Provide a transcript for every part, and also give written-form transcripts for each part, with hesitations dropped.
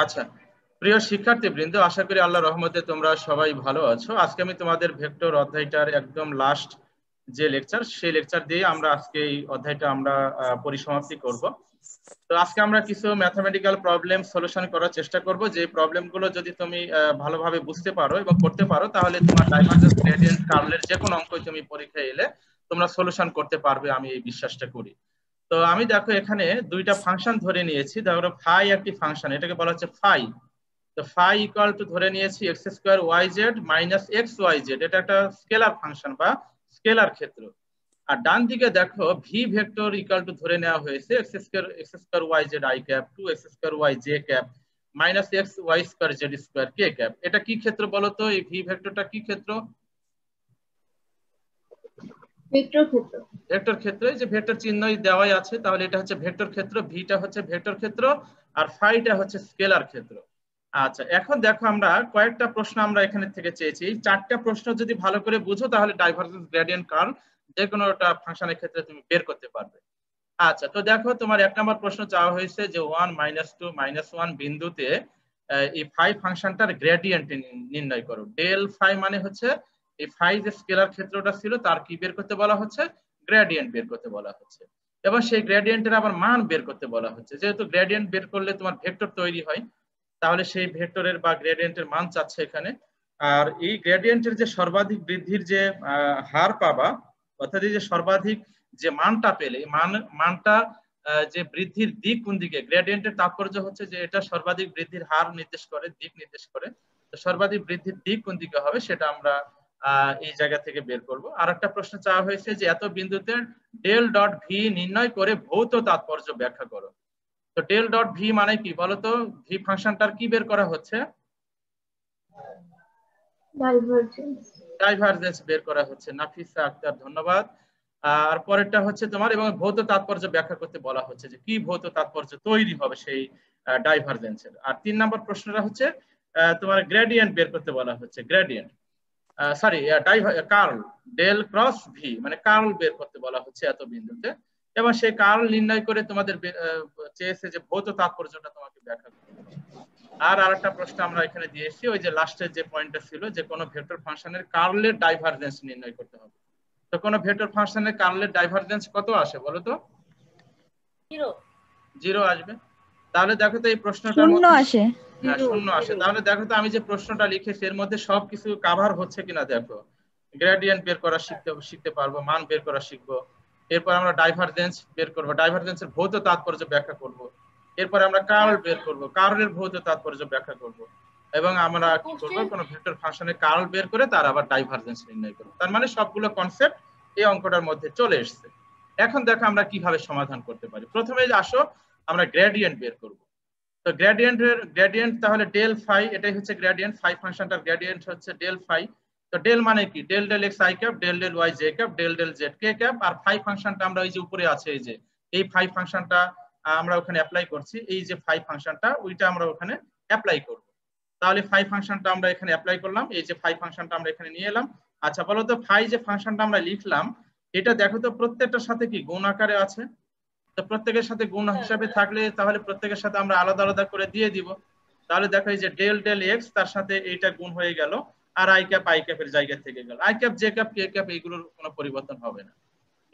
আচ্ছা, প্রিয় শিক্ষার্থীবৃন্দ, আশা করি আল্লাহর রহমতে তোমরা সবাই ভালো আছো। আজকে আমি তোমাদের ভেক্টর অধ্যায়টার একদম লাস্ট যে লেকচার, সেই লেকচার দিয়ে আমরা আজকে এই অধ্যায়টা আমরা পরিসমাপ্তি করব। তো আজকে আমরা কিছু ম্যাথমেটিক্যাল প্রবলেম সলিউশন করার চেষ্টা করব। যে প্রবলেমগুলো যদি তুমি ভালোভাবে বুঝতে পারো এবং করতে পারো, তাহলে তোমার ডাইভারজেন্স, গ্রেডিয়েন্ট, কার্লের যে কোনো অঙ্কই তুমি পরীক্ষায় এলে তোমরা সলিউশন করতে পারবে, আমি এই বিশ্বাসটা করি। তো আমি দেখো এখানে দুইটা ফাংশন ধরে নিয়েছি। ধরো ফাই একটি ফাংশন, এটাকে বলা হচ্ছে ফাই। তো ফাই ইকুয়াল টু ধরে নিয়েছি x square y z minus x y z, এটা একটা স্কেলার ফাংশন বা স্কেলার ক্ষেত্র। আর ডান দিকে দেখো ভি ভেক্টর ইকুয়াল টু ধরে নেওয়া হয়েছে x square y z i cap two x square y j cap minus x y square z square k cap. এটা কি ক্ষেত্র বলো তো? এই ভি ভেক্টরটা কি ক্ষেত্র? ভেক্টর ক্ষেত্র। ভেক্টর ক্ষেত্র, যে ভেক্টর চিহ্নই দেওয়াই আছে, তাহলে এটা হচ্ছে ভেক্টর ক্ষেত্র, ভিটা হচ্ছে ভেক্টর ক্ষেত্র, আর ফাইটা হচ্ছে স্কেলার ক্ষেত্র। আচ্ছা, এখন দেখো আমরা কয়েকটা প্রশ্ন আমরা এখানে থেকে চেয়েছি। এই চারটা প্রশ্ন যদি ভালো করে বুঝো, তাহলে ডাইভারজেন্স, গ্রেডিয়েন্ট, কার্ল যে কোনো একটা ফাংশনের ক্ষেত্রে তুমি বের করতে পারবে। আচ্ছা, তো দেখো তোমার এক নম্বর প্রশ্ন চাওয়া হয়েছে যে 1 -2 -1 বিন্দুতে এই ফাই ফাংশনটার গ্রেডিয়েন্ট নির্ণয় করো। ডেল ফাই মানে হচ্ছে এই ফাই যে স্কেলার ক্ষেত্রটা ছিল তার কি বের করতে বলা হচ্ছে? গ্রেডিয়েন্ট বের করতে বলা হচ্ছে। এবং সেই গ্রেডিয়েন্টের আবার মান বের করতে বলা হচ্ছে। যেহেতু গ্রেডিয়েন্ট বের করলে তোমার ভেক্টর তৈরি হয়, তাহলে সেই ভেক্টরের বা গ্রেডিয়েন্টের মান চাচ্ছে এখানে। আর এই গ্রেডিয়েন্টের যে সর্বাধিক বৃদ্ধির যে হার পাবা, অর্থাৎ এই যে সর্বাধিক যে মানটা পেলে, মানটা যে বৃদ্ধির দিক কোন দিকে, গ্রেডিয়েন্টের তাৎপর্য হচ্ছে যে এটা সর্বাধিক বৃদ্ধির হার নির্দেশ করে, দিক নির্দেশ করে। তো সর্বাধিক বৃদ্ধির দিক কোন দিকে হবে সেটা আমরা এই জায়গা থেকে বের করব। আর একটা প্রশ্ন চাওয়া হয়েছে যে এত বিন্দুতে ডেল ডট ভি নির্ণয় করে ভৌত তাৎপর্য ব্যাখ্যা করো। তো ডেল ডট ভি মানে কি বলতো? ভি ফাংশনটার কি বের করা হচ্ছে? ডাইভারজেন্স বের করা হচ্ছে। নাফিসা আক্তার, ধন্যবাদ। আর পরেরটা হচ্ছে তোমার এবং ভৌত তাৎপর্য ব্যাখ্যা করতে বলা হচ্ছে যে কি ভৌত তাৎপর্য তৈরি হবে সেই ডাইভারজেন্সের। আর 3 নম্বর প্রশ্নটা হচ্ছে তোমার গ্রেডিয়েন্ট বের করতে বলা হচ্ছে। Gradient, sorry, curl, del cross v মানে কার্ল বের করতে বলা হচ্ছে এত বিন্দুতে। এবং সেই কার্ল নির্ণয় করে তোমাদের চেয়েছে যে ভৌত তাৎপর্যটা তোমাকে ব্যাখ্যা করতে। আর আরেকটা প্রশ্ন আমরা এখানে দিয়েছি, ওই যে লাস্টের যে পয়েন্টটা ছিল যে কোন ভেক্টর ফাংশনের কার্লের ডাইভারজেন্স নির্ণয় করতে হবে। তো কোন ভেক্টর ফাংশনের কার্লের ডাইভারজেন্স কত আসে বলো তো? 0 আসবে। তাহলে দেখো তো এই প্রশ্নটার মধ্যে আসে। হ্যাঁ, 0 আসে। তাহলে দেখো তো আমি যে প্রশ্নটা লিখেছি এর মধ্যে সবকিছু কভার হচ্ছে কিনা দেখো। গ্রেডিয়েন্ট বের করা শিখতে পারবো, মান বের করা শিখবো। এরপর আমরা ডাইভারজেন্স বের করবো, ডাইভারজেন্সের ভৌত তাৎপর্য ব্যাখ্যা করব। এরপর আমরা কার্ল বের করব, কার্লের ভৌত তাৎপর্য ব্যাখ্যা করব। এবং আমরা কি করব? কোন ভেক্টর ফাংশনের কার্ল বের করে তার আবার ডাইভারজেন্স নির্ণয় করব। তার মানে সবগুলো কনসেপ্ট এই অঙ্কটার মধ্যে চলে এসেছে। এখন দেখো আমরা কিভাবে সমাধান করতে পারি। প্রথমে আসো আমরা গ্রেডিয়েন্ট বের করব। তো গ্রেডিয়েন্ট তাহলে ডেল ফাই, এটাই হচ্ছে গ্রেডিয়েন্ট। ফাই ফাংশনটার গ্রেডিয়েন্ট হচ্ছে ডেল ফাই। তো ডেল মানে কি? Del del x i cap, del del y j cap, del del z k cap. আর ফাই ফাংশনটা আমরা এই যে উপরে আছে, এই যে এই ফাই ফাংশনটা আমরা ওখানে অ্যাপ্লাই করছি। এই যে ফাই ফাংশনটা ওইটা আমরা ওখানে অ্যাপ্লাই করব। তাহলে ফাই ফাংশনটা আমরা এখানে অ্যাপ্লাই করলাম, এই যে ফাই ফাংশনটা আমরা এখানে নিয়ে এলাম। আচ্ছা বলো তো, ফাই যে ফাংশনটা আমরা লিখলাম এটা দেখো তো প্রত্যেকটার সাথে কি গুণ আকারে আছে? তো প্রত্যেকের সাথে গুণ হিসাবে থাকলে তাহলে প্রত্যেকের সাথে আমরা আলাদা আলাদা করে দিয়ে দিব। তাহলে দেখো এই যে ডেল ডেল এক্স, তার সাথে এইটা গুণ হয়ে গেল। আর আই ক্যাপের জায়গা থেকে গেল I cap, j cap, k cap, এইগুলোর কোনো পরিবর্তন হবে না।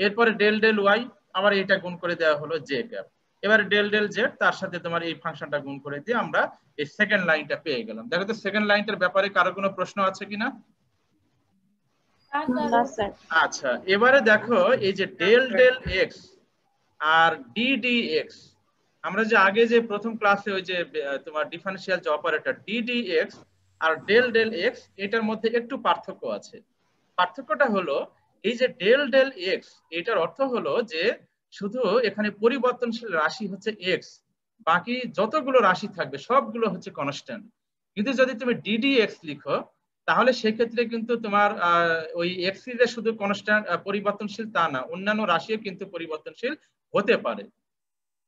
এরপরে ডেল ডেল ওয়াই, আবার এইটা গুণ করে দেওয়া হলো জে ক্যাপ। এবারে ডেল ডেল জেড, তার সাথে তোমার এই ফাংশনটা গুণ করে দিয়ে আমরা এই সেকেন্ড লাইনটা পেয়ে গেলাম। দেখো তো সেকেন্ড লাইনটার ব্যাপারে কারো কোনো প্রশ্ন আছে কিনা? আচ্ছা, এবারে দেখো এই যে ডেল ডেল এক্স আর ডিডিএক্স, আমরা যে আগে যে প্রথম ক্লাসে ওই যে তোমার ডিফারেনশিয়াল যে অপারেটর ডিডিএক্স আর ডেল ডেল এক্স, এটার মধ্যে একটু পার্থক্য আছে। পার্থক্যটা হলো এই যে ডেল ডেল এক্স, এটার অর্থ হলো যে শুধু এখানে পরিবর্তনশীল রাশি হচ্ছে এক্স, বাকি যতগুলো রাশি থাকবে সবগুলো হচ্ছে কনস্ট্যান্ট। কিন্তু যদি তুমি ডিডিএক্স লিখো তাহলে সেক্ষেত্রে কিন্তু তোমার ওই এক্স যে শুধু কনস্ট্যান্ট পরিবর্তনশীল তা না, অন্যান্য রাশিও কিন্তু পরিবর্তনশীল হতে পারে।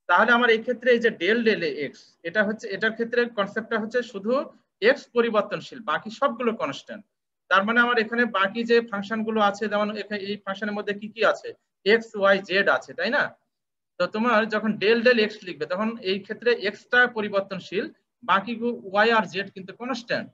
তাহলে আমার এই ক্ষেত্রে এই যে ডেল ডেল এক্স, এটা হচ্ছে, এটার ক্ষেত্রে কনসেপ্টটা হচ্ছে শুধু এক্স পরিবর্তনশীল, বাকি সবগুলো কনস্ট্যান্ট। তার মানে আমার এখানে বাকি যে ফাংশন গুলো আছে, যেমন এখানে এই ফাংশনের মধ্যে কি কি আছে? এক্স ওয়াই জেড আছে, তাই না? তো তোমার যখন ডেল ডেল এক্স লিখবে তখন এই ক্ষেত্রে এক্সটা পরিবর্তনশীল, বাকি ওয়াই আর জেড কিন্তু কনস্ট্যান্ট।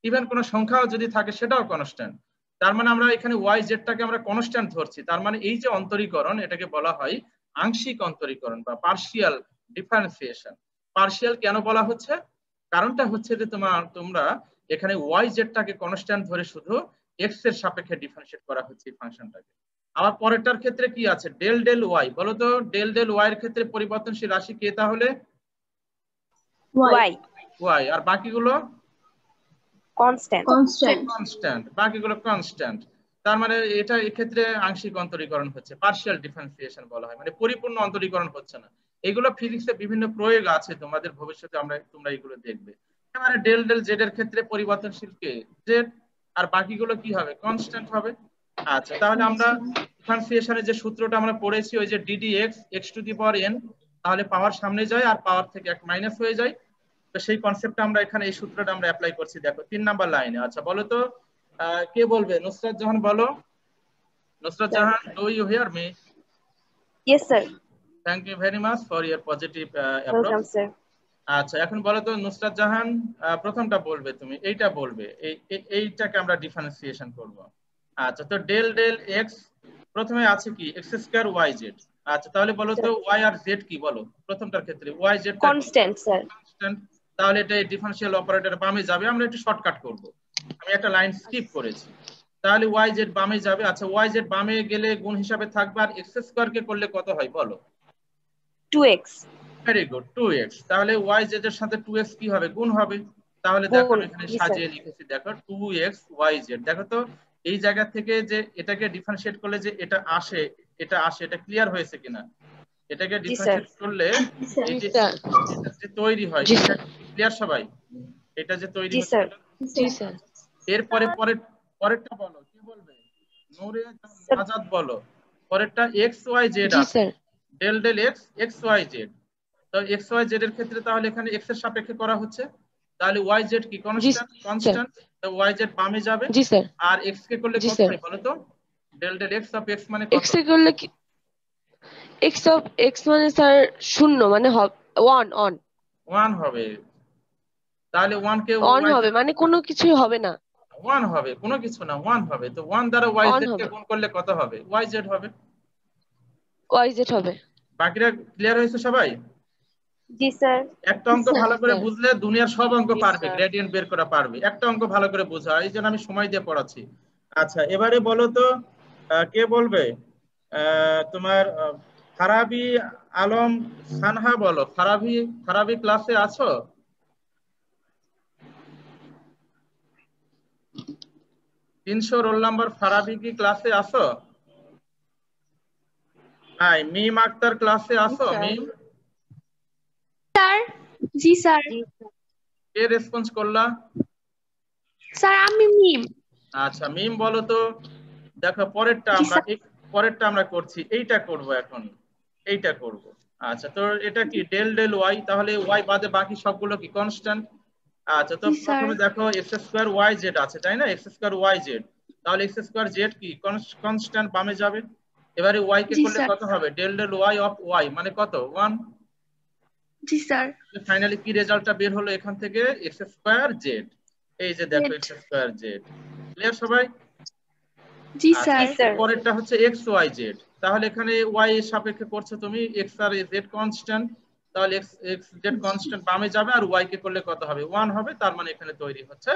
ইভেন কোনো সংখ্যাও যদি থাকে সেটাও কনস্ট্যান্ট। তার মানে আমরা এখানে ওয়াই জেডটাকে আমরা কনস্ট্যান্ট ধরছি। তার মানে এই যে অন্তরীকরণ এটাকে বলা হয় আংশিক অন্তরীকরণ বা পার্শিয়াল ডিফারেন্সিয়েশন। পার্শিয়াল কেন বলা হচ্ছে? কারণটা হচ্ছে যে তোমরা এখানে ওয়াই জেডটাকে কনস্ট্যান্ট ধরে শুধু এক্স এর সাপেক্ষে ডিফারেন্সিয়েট করা হচ্ছে এই ফাংশনটাকে। আবার পরেরটার ক্ষেত্রে কি আছে? Del del y. বলো তো ডেল ডেল ওয়াই এর ক্ষেত্রে পরিবর্তনশীল রাশি কে তাহলে? ওয়াই। ওয়াই। আর বাকিগুলো কনস্ট্যান্ট। কনস্ট্যান্ট, বাকিগুলো কনস্ট্যান্ট। তার মানে এটা এক্ষেত্রে আংশিক অন্তরীকরণ হচ্ছে, পার্শিয়াল ডিফারেন্সিয়েশন বলা হয়, মানে পরিপূর্ণ অন্তরীকরণ হচ্ছে না। এগুলো ফিজিক্সে বিভিন্ন প্রয়োগ আছে, তোমাদের ভবিষ্যতে তোমরা এগুলো দেখবে। এবারে ডেল ডেল জেড এর ক্ষেত্রে পরিবর্তনশীল কে? জেড। আর বাকিগুলো কি হবে? কনস্ট্যান্ট হবে। আচ্ছা, তাহলে আমরা ডিফারেন্সিয়েশনের যে সূত্রটা আমরা পড়েছি ওই যে DD x x to the power N, তাহলে পাওয়ার সামনে যায় আর পাওয়ার থেকে এক মাইনাস হয়ে যায়। তো সেই কনসেপ্টটা আমরা এখানে এই সূত্রটা আমরা অ্যাপ্লাই করছি। দেখো 3 নাম্বার লাইনে। আচ্ছা বলো তো কে বলবে? নুসরাত জাহান বলো। Nusrat Jahan, do you hear me? Yes sir. Thank you very much for your positive welcome approach. Sir. আচ্ছা এখন বলো তো নুসরাত জাহান, প্রথমটা বলবে তুমি, এইটা বলবে, এইটাকে আমরা ডিফারেন্সিয়েশন করব। আচ্ছা, তো ডেল ডেল এক্স প্রথমে আছে কি? X square y z. আচ্ছা তাহলে বলো তো ওয়াই আর জেড কি? বলো প্রথমটার ক্ষেত্রে y z constant sir. Constant. তাহলে এটা ডিফারেন্সিয়াল অপারেটর বামে যাবে। আমরা একটু শর্টকাট করব, আমি একটা লাইন স্কিপ করেছি। তাহলে ওয়াই জেড বামে যাবে। আচ্ছা ওয়াই জেড বামে গেলে গুণ হিসাবে থাকবে, আর এক্স স্কয়ার কে করলে কত হয় বলো? 2x। Very good, 2x। তাহলে ওয়াই জেড এর সাথে 2x কি হবে? গুণ হবে। তাহলে দেখো আমি এখানে সাজিয়ে লিখেছি, দেখো 2x ওয়াই জেড। দেখো তো এই জায়গা থেকে যে এটাকে ডিফারেন্সিয়েট করলে যে এটা আসে, এটা ক্লিয়ার হয়েছে কিনা? এটাকে ডিফারেন্সিয়েট করলে এই যে এটা যে তৈরি হয়, এটা ক্লিয়ার সবাই? এটা যে তৈরি হচ্ছে, জি স্যার। এরপরে পরেরটা বলো, কি বলবে? নূরে আজাদ বলো। পরেরটা এক্স ওয়াই জেড আছে, del del x x y z. তো এক্স ওয়াই জেড এর ক্ষেত্রে তাহলে এখানে এক্স এর সাপেক্ষে করা হচ্ছে। তাহলে ওয়াই জেড কি? কনস্ট্যান্ট। তো ওয়াই জেড বামে যাবে। জি স্যার। আর এক্স কে করলে কত হয় বলো তো? Del del x of x মানে কত? এক্স এ করলে কি? এক্স অফ এক্স মানে স্যার শূন্য, মানে 1 হবে। তাহলে 1 কে অন হবে, মানে কোনো কিছুই হবে না। 1 হবে, কোনো কিছু না, 1 হবে। তো 1 দ্বারা ওয়াই জেড কে গুণ করলে কত হবে? ওয়াই জেড হবে। ওয়াই জেড হবে। বাকিরা ক্লিয়ার হয়েছে সবাই? জি স্যার। একটা অঙ্ক ভালো করে বুঝলে দুনিয়ার সব অঙ্ক পারবে, গ্রেডিয়েন্ট বের করা পারবে। একটা অঙ্ক ভালো করে বুঝা, এই জন্য আমি সময় দিয়ে পড়াচ্ছি। আচ্ছা এবারে বলো তো কে বলবে? তোমার ফারাবি আলম সানহা বলো। ফারাবি ক্লাসে আছো? 300 রোল নাম্বার ফারাবি কি ক্লাসে আছো? হাই মিম আক্তার ক্লাসে আছো? মিম স্যার। জি স্যার। কে রেসপন্স করলা? স্যার আমি মিম। আচ্ছা মিম বলো তো। দেখো পরেরটা আমরা করছি, এইটা করব এখন, এইটা করব। আচ্ছা তো এটা কি? Del del Y. তাহলে ওয়াই বাদে বাকি সবগুলো কি? কনস্ট্যান্ট। আচ্ছা তো প্রথমে দেখো এক্স স্কয়ার ওয়াই জেড আছে, তাই না? X square y z. তাহলে এক্স স্কয়ার জেড কি? কনস্ট্যান্ট, বামে যাবে। এবারে ওয়াই কে করলে কত হবে? Del del Y of Y মানে কত? 1। জি স্যার। ফাইনালি কি রেজাল্টটা বের হলো এখান থেকে? X square Z. এই যে দেখো এক্স স্কয়ার জেড। ক্লিয়ার সবাই? জি স্যার। পরেরটা হচ্ছে এক্স ওয়াই জেড। তাহলে এখানে ওয়াই এর সাপেক্ষে করছে তুমি, এক্স আর জেড কনস্ট্যান্ট। তাহলে এক্স জেড কনস্ট্যান্ট বামে যাবে, আর ওয়াই কে করলে কত হবে? 1 হবে। তার মানে এখানে তৈরি হচ্ছে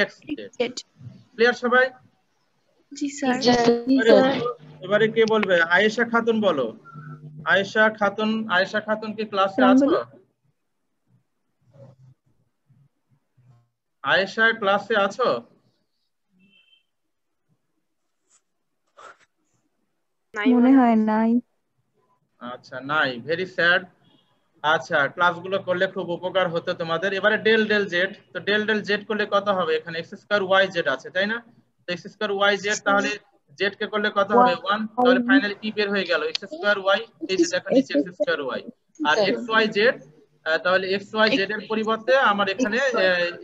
এক্স জেড। ক্লিয়ার সবাই? জি স্যার। এবারে কে বলবে? আয়েশা খাতুন বলো। আয়েশা খাতুন কি ক্লাসে আছো? আয়েশা ক্লাসে আছো? মনে হয় নাই। আচ্ছা নাই, ভেরি স্যাড। আচ্ছা ক্লাসগুলো করলে খুব উপকার হতো তোমাদের। এবারে ডেল ডেল জেড। তো ডেল ডেল জেড করলে কত হবে? এখানে এক্স স্কয়ার ওয়াই জেড আছে, তাই না? তো এক্স স্কয়ার ওয়াই জেড, তাহলে জেড কে করলে কত হবে? 1। তাহলে ফাইনালি কি বের হয়ে গেল? X square y. এই যে দেখো নিচে এক্স স্কয়ার ওয়াই আর এক্স ওয়াই জেড। তাহলে এক্স ওয়াই জেড এর পরিবর্তে আমার এখানে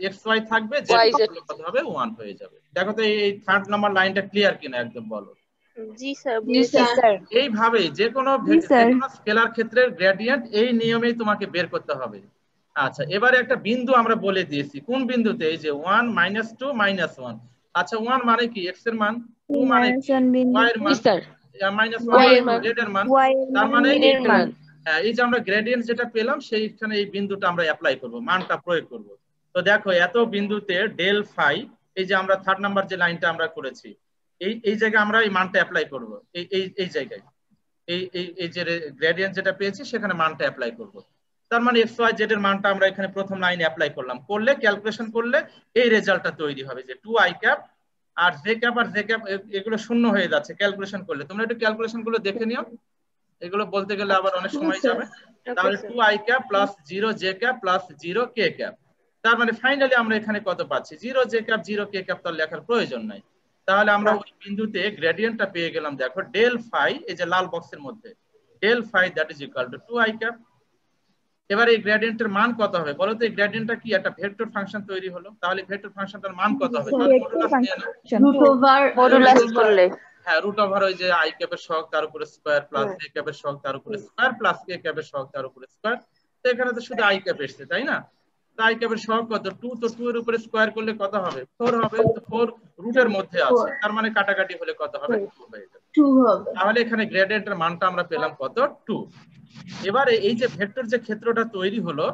এক্স ওয়াই থাকবে, জেড কত হবে? 1 হয়ে যাবে। দেখো তো এই থার্ড নাম্বার লাইনটা ক্লিয়ার কিনা একদম বলো। জি স্যার জি স্যার এইভাবে যে কোনো জি, স্যার। স্কেলার ক্ষেত্রের গ্রেডিয়েন্ট এই নিয়মেই তোমাকে বের করতে হবে। আচ্ছা, এবারে একটা বিন্দু আমরা বলে দিয়েছি, কোন বিন্দুতে? এই যে 1 -2 -1। আচ্ছা, 1 মানে কি? x এর মান, 2 মানে কি? -1 y এর জি মান, স্যার -1 Y মানে এর মান। z এর মান। y এর তার মানে এর মান এই যে আমরা গ্রেডিয়েন্ট যেটা পেলাম সেইখানে এই বিন্দুটা আমরা অ্যাপ্লাই করব, মানটা প্রয়োগ করব। তো দেখো এত বিন্দুতে ডেল ফাই, এই যে আমরা 3rd নাম্বার যে লাইনটা আমরা করেছি, এই জায়গায় আমরা এই মানটা অ্যাপ্লাই করব। এই জায়গায় এই যে গ্রেডিয়েন্ট যেটা পেয়েছি সেখানে মানটা অ্যাপ্লাই করব। তার মানে এক্স ওয়াই জেড এর মানটা আমরা এখানে প্রথম লাইনে অ্যাপ্লাই করলাম, করলে ক্যালকুলেশন করলে এই রেজাল্টটা তৈরি হবে যে 2i ক্যাপ আর জে ক্যাপ এগুলো শূন্য হয়ে যাচ্ছে ক্যালকুলেশন করলে। তোমরা একটু ক্যালকুলেশন গুলো দেখে নিও, এগুলো বলতে গেলে আবার অনেক সময় যাবে। তাহলে 2i cap plus 0 J cap plus 0 কে ক্যাপ। তার মানে ফাইনালি আমরা এখানে কত পাচ্ছি? 0 জে ক্যাপ 0 কে ক্যাপ, তার লেখার প্রয়োজন নাই। তাহলে আমরা ওই বিন্দুতে গ্রেডিয়েন্টটা পেয়ে গেলাম। দেখো ডেল ফাই, এই যে লাল বক্সের মধ্যে, del phi that is equal to 2i cap. এবার এই গ্রেডিয়েন্টের মান কত হবে বলো তো? এই গ্রেডিয়েন্টটা কি একটা ভেক্টর ফাংশন তৈরি হলো, তাহলে ভেক্টর ফাংশনটার মান কত হবে? মডুলাস নিয়ে নাও। মডুলাস করলে হ্যাঁ, রুট ওভার ওই যে আই ক্যাপের সহগ তার উপরে স্কয়ার প্লাস জে ক্যাপের সহগ তার উপরে স্কয়ার প্লাস কে ক্যাপের সহগ তার উপরে স্কয়ার। তো এখানে তো শুধু আই ক্যাপ এসেছে, তাই না? তো আই ক্যাপের সহগ কত? 2, তো 2 এর উপরে স্কয়ার করলে কত হবে? 4 হবে। তো 4 রুটের মধ্যে আছে, তার মানে কাটাকাটি হলে কত হবে? 2 হয়ে যাবে। তাহলে এখানে গ্রেডিয়েন্টের মানটা আমরা পেলাম কত? 2। এবারে এই যে ভেক্টর যে ক্ষেত্রটা তৈরি হলো,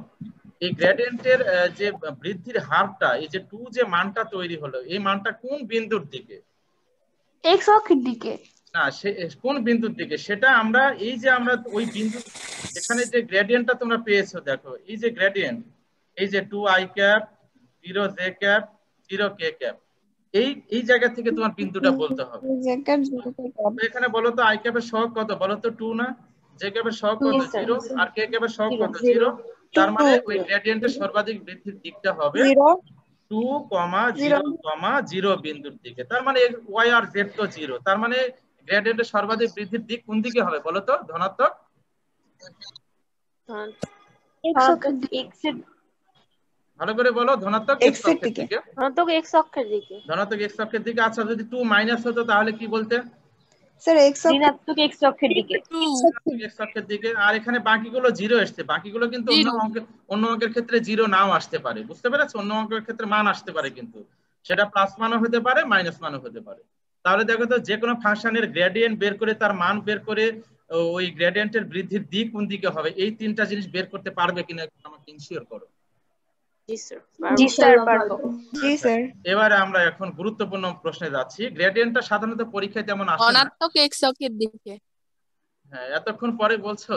এই গ্রেডিয়েন্টের যে বৃদ্ধির হারটা, এই যে 2 যে মানটা তৈরি হলো, এই মানটা কোন বিন্দুর দিকে? x অক্ষের দিকে। না, কোন বিন্দুর দিকে সেটা আমরা, এই যে আমরা ওই বিন্দু, এখানে যে গ্রেডিয়েন্টটা তোমরা পেয়েছো, দেখো এই যে গ্রেডিয়েন্ট, এই যে 2i ক্যাপ 0 জে ক্যাপ 0 কে ক্যাপ, এই জায়গা থেকে তোমার বিন্দুটা বলতে হবে। তো এখানে বলো তো আই ক্যাপের সহগ কত বলো তো? 2 না? জে ক্যাপের সহগ কত? 0। আর কে ক্যাপের সহগ কত? 0। তার মানে ওই গ্রেডিয়েন্টের সর্বাধিক বৃদ্ধির দিকটা হবে 2, 0, 0 বিন্দুর দিকে। তার মানে y আর z তো 0, তার মানে গ্রেডিয়েন্টের সর্বাধিক বৃদ্ধির দিক কোন দিকে হবে বলো তো? ধনাত্মক। x অক্ষের দিকে। ভালো করে বলো, ধনাত্মক x অক্ষের দিকে। ধনাত্মক x অক্ষের দিকে। ধনাত্মক x অক্ষের দিকে। আচ্ছা, যদি 2 মাইনাস হতো তাহলে কি বলতে? স্যার ঋণাত্মক x অক্ষের দিকে। x অক্ষের দিকে। আর এখানে বাকিগুলো 0 আসছে, বাকিগুলো কিন্তু অন্য অঙ্কের ক্ষেত্রে 0 নাও আসতে পারে, বুঝতে পেরেছো? অন্য অঙ্কের ক্ষেত্রে মান আসতে পারে, কিন্তু সেটা প্লাস মানও হতে পারে মাইনাস মানও হতে পারে। তাহলে দেখো তো, যে কোনো ফাংশনের গ্রেডিয়েন্ট বের করে তার মান বের করে ওই গ্রেডিয়েন্টের বৃদ্ধির দিক কোন দিকে হবে, এই তিনটা জিনিস বের করতে পারবে কিনা আমাকে ইনশিওর করো। জি স্যার পারবো। জি স্যার। এবারে আমরা এখন গুরুত্বপূর্ণ প্রশ্নে যাচ্ছি। গ্রেডিয়েন্টটা সাধারণত পরীক্ষায় তেমন আসে না। ধনাত্মক x অক্ষের দিকে। হ্যাঁ, এতক্ষণ পরে বলছো,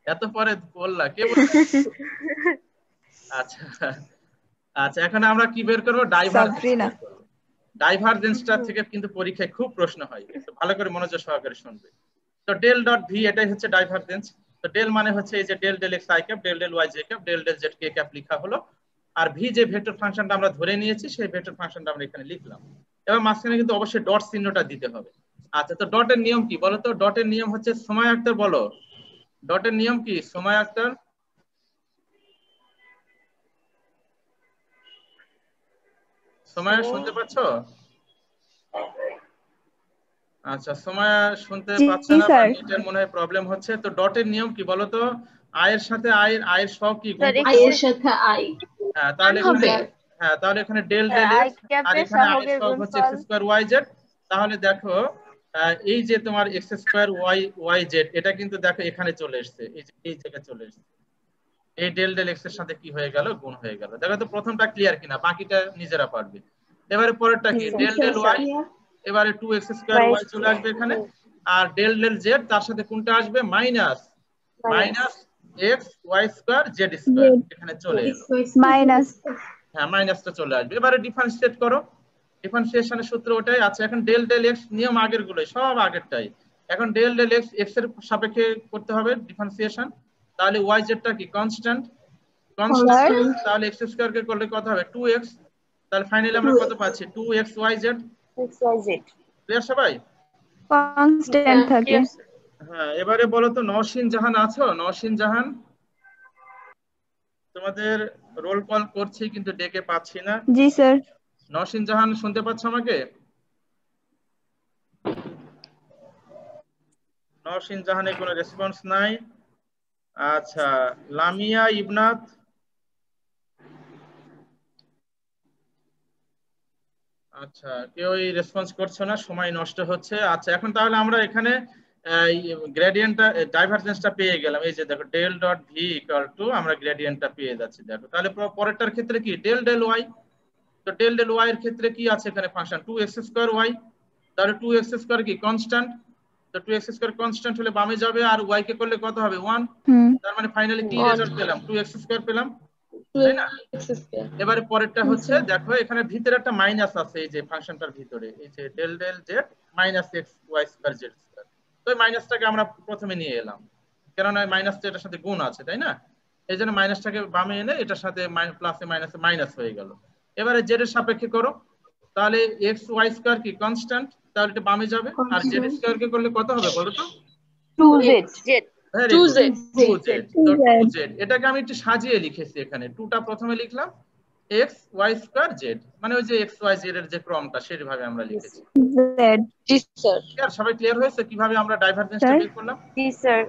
এত পরে বললা কে? আচ্ছা আচ্ছা, এখন আমরা কি বের করবো? ডাইভারজেন্স। ডাইভারজেন্সটা থেকে কিন্তু পরীক্ষায় খুব প্রশ্ন হয়, তো ভালো করে মনোযোগ সহকারে শুনবে। তো ডেল ডট ভি, এটাই হচ্ছে ডাইভারজেন্স। তো ডেল মানে হচ্ছে এই যে del del x i cap, del del y j cap, del del z k cap লেখা হলো। আর ভি যে ভেক্টর ফাংশনটা আমরা ধরে নিয়েছি, সেই ভেক্টর ফাংশনটা আমরা এখানে লিখলাম। এবার মাঝখানে কিন্তু অবশ্যই ডট চিহ্নটা দিতে হবে। আচ্ছা, তো ডটের নিয়ম কি বলো তো? ডটের নিয়ম হচ্ছে, সময় আক্তার বলো, ডটের নিয়ম কি? সময় আক্তার, সময় শুনতে পাচ্ছ? আচ্ছা, সময় শুনতে পাচ্ছে না, নেটের মনে হয় প্রবলেম হচ্ছে। তো ডটের নিয়ম কি বলো তো? আয়ের সাথে আয়ের সহগ কি? আয়ের সাথে আই। হ্যাঁ, তাহলে এখানে ডেল ডেল এক্স, আর এখানে আয়ের সহগ হচ্ছে এক্স স্কয়ার ওয়াই জেড। তাহলে দেখো এই যে তোমার এক্স স্কয়ার ওয়াই জেড, এটা কিন্তু দেখো এখানে চলে এসেছে, এই জায়গায় চলে এসেছে। এই ডেল ডেল এক্স এর সাথে কি হয়ে গেল? গুণ হয়ে গেল। দেখো তো প্রথমটা ক্লিয়ার কিনা, বাকিটা নিজেরা পারবে। এবারে পরেরটা কি? ডেল ডেল ওয়াই, এবারে 2x স্কয়ার ওয়াই চলে আসবে এখানে। আর ডেল ডেল জেড, তার সাথে কোনটা আসবে? Minus x Y square Z square, এখানে চলে এলো মাইনাস। হ্যাঁ, মাইনাসটা চলে আসবে। এবারে ডিফারেন্সিয়েট করো, ডিফারেন্সিয়েশনের সূত্র ওটাই আছে। এখন ডেল ডেল এক্স নিয়ম আগের গুলোই, সব আগেরটাই। এখন ডেল ডেল এক্স, এক্স এর সাপেক্ষে করতে হবে ডিফারেন্সিয়েশন। তাহলে ওয়াই জেডটা কি? কনস্ট্যান্ট। তাহলে এক্স স্কয়ার কে করলে কত হবে? 2x। তাহলে ফাইনালি আমরা কত পাচ্ছি? 2x y z। ক্লিয়ার সবাই? কনস্ট্যান্ট থাকে। হ্যাঁ, এবারে বলো তো, নওশিন জাহান আছো? নওশিন জাহান, তোমাদের রোল কল করছি কিন্তু ডেকে পাচ্ছি না। জি স্যার। নওশিন জাহান, শুনতে পাচ্ছ আমাকে? নওশিন জাহানের কোনো রেসপন্স নাই। আচ্ছা, লামিয়া ইবনাত, আচ্ছা কেউই রেসপন্স করছে না, সময় নষ্ট হচ্ছে। আচ্ছা এখন তাহলে আমরা এখানে গ্রেডিয়েন্টটা ডাইভারজেন্সটা পেয়ে গেলাম। এই যে দেখো del dot v equal to আমরা গ্রেডিয়েন্টটা পেয়ে যাচ্ছি। দেখো তাহলে পরেরটার ক্ষেত্রে কি ডেল ডেল ওয়াই, তো ডেল ডেল ওয়াই এর ক্ষেত্রে কি আছে এখানে ফাংশন 2x² y, তাহলে 2x² কি কনস্ট্যান্ট, তো 2x² কনস্ট্যান্ট হলে বামে যাবে আর y কে করলে কত হবে 1, তার মানে ফাইনালি কি রেজাল্ট পেলাম 2x² পেলাম, তাই না? এবারে পরেরটা হচ্ছে দেখো এখানে ভিতরে একটা মাইনাস আছে, এই যে ফাংশনটার ভিতরে এই যে del del z minus x Y square Z square, তো এই মাইনাসটাকে আমরা প্রথমে নিয়ে এলাম, কেননা মাইনাসটা এটার সাথে গুণ আছে, তাই না? এই জন্য মাইনাসটাকে বামে এনে এটার সাথে প্লাসে মাইনাসে মাইনাস হয়ে গেল। এবারে জেড এর সাপেক্ষে করো, তাহলে এক্স ওয়াই স্কয়ার কি কনস্ট্যান্ট, তাহলে এটা বামে যাবে, আর জেড স্কয়ার কে করলে কত হবে বলো তো? 2z। এটাকে আমি একটু সাজিয়ে লিখেছি, এখানে 2টা প্রথমে লিখলাম এক্স ওয়াই স্কয়ার জেড, মানে ওই যে এক্স ওয়াই জেড এর যে ক্রমটা সেভাবে আমরা লিখেছি। জি স্যার। সবাই ক্লিয়ার হয়েছে কিভাবে আমরা ডাইভারজেন্সটা বের করলাম? জি স্যার।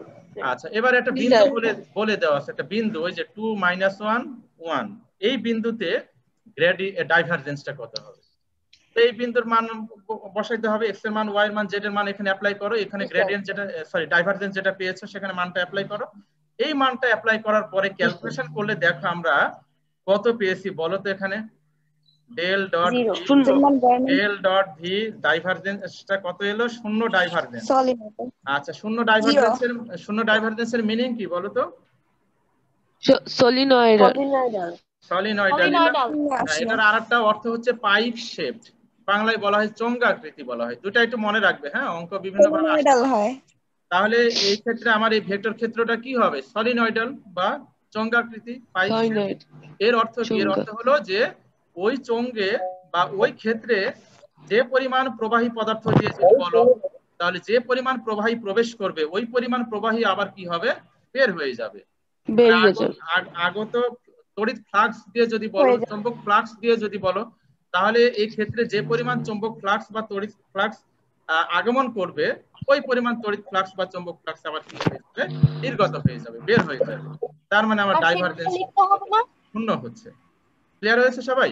আচ্ছা এবার একটা বিন্দু বলে দেওয়া আছে, একটা বিন্দু ওই যে 2 - 1 1, এই বিন্দুতে ডাইভারজেন্সটা কত হবে? তো এই বিন্দুর মান বসাইতে হবে, এক্স এর মান ওয়াই এর মান জেড এর মান এখানে অ্যাপ্লাই করো, এখানে গ্রেডিয়েন্ট যেটা ডাইভারজেন্স যেটা পেয়েছো সেখানে মানটা অ্যাপ্লাই করো। এই মানটা অ্যাপ্লাই করার পরে ক্যালকুলেশন করলে দেখো আমরা কত পেয়েছি বলো তো? এখানে ডেল ডট ভি ডাইভারজেন্সটা কত এলো? শূন্য ডাইভারজেন্স। আচ্ছা শূন্য ডাইভারজেন্সের মিনিং কি বলো তো? সলিনয়েডাল। এটার আরেকটা অর্থ হচ্ছে পাইপ শেপড, বাংলায় বলা হয় চঙ্গাকৃতি বলা হয়। দুটো একটু মনে রাখবে, হ্যাঁ অঙ্ক বিভিন্ন ভাবে আসে। তাহলে এই ক্ষেত্রে আমার এই ভেক্টর ক্ষেত্রটা কি হবে? সলিনয়েডাল বা চঙ্গাকৃতি পাইপ শেপড। এর অর্থ কি? এর অর্থ হলো যে ওই চঙ্গে বা ওই ক্ষেত্রে যে পরিমাণ প্রবাহী পদার্থ দিয়ে যদি বলো, তাহলে যে পরিমাণ প্রবাহী প্রবেশ করবে ওই পরিমাণ প্রবাহী আবার কি হবে? বের হয়ে যাবে। আগত তড়িৎ ফ্লাক্স দিয়ে যদি বলো, চৌম্বক ফ্লাক্স দিয়ে যদি বলো, তাহলে এই ক্ষেত্রে যে পরিমাণ চৌম্বক ফ্লাক্স বা তড়িৎ ফ্লাক্স আগমন করবে ওই পরিমাণ তড়িৎ ফ্লাক্স বা চৌম্বক ফ্লাক্স আবার কি হয়ে যাবে? নির্গত হয়ে যাবে, বের হয়ে যাবে। তার মানে আমার ডাইভারজেন্স শূন্য হচ্ছে। ক্লিয়ার হয়েছে সবাই?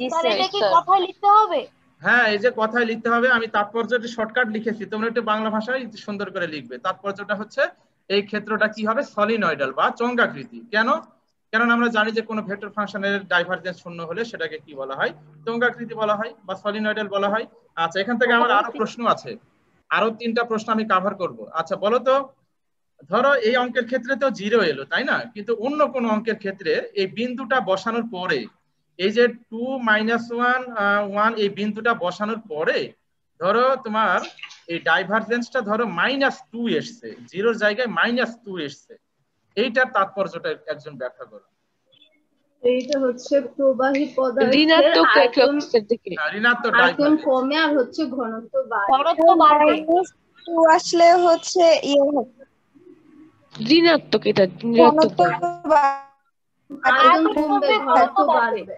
এটা কি কথায় লিখতে হবে? হ্যাঁ এই যে কথায় লিখতে হবে, আমি তাৎপর্যটা শর্টকাট লিখেছি, তোমরা একটু বাংলা ভাষায় সুন্দর করে লিখবে। তাৎপর্যটা হচ্ছে এই ক্ষেত্রটা কি হবে? সলিনয়েডাল বা চঙ্গাকৃতি। কেন? কারণ আমরা জানি যে কোনো ভেক্টর ফাংশনের ডাইভারজেন্স শূন্য হলে সেটাকে কি বলা হয়? চঙ্গাকৃতি বলা হয় বা সলিনয়েডাল বলা হয়। আচ্ছা এখান থেকে আমার আরো প্রশ্ন আছে, আরো 3টা প্রশ্ন আমি কভার করব। আচ্ছা বলো তো, ধরো এই অঙ্কের ক্ষেত্রে তো 0 এলো, তাই না? কিন্তু অন্য কোন অঙ্কের ক্ষেত্রে এই বিন্দুটা বসানোর পরে, এই যে 2 - 1 এই বিন্দুটা বসানোর পরে ধরো তোমার এই ডাইভারজেন্সটা ধরো -2 এসছে, 0 জায়গায় -2 এসছে, এইটার তাৎপর্যটা একজন ব্যাখ্যা করো। এইটা হচ্ছে প্রবাহী পদার্থের ঋণাত্মক আয়তন কমে আর হচ্ছে ঘনত্ব বাড়ে। আসলে হচ্ছে ঋণাত্মক, এটা আয়তন কমবে ঘনত্ব বাড়বে।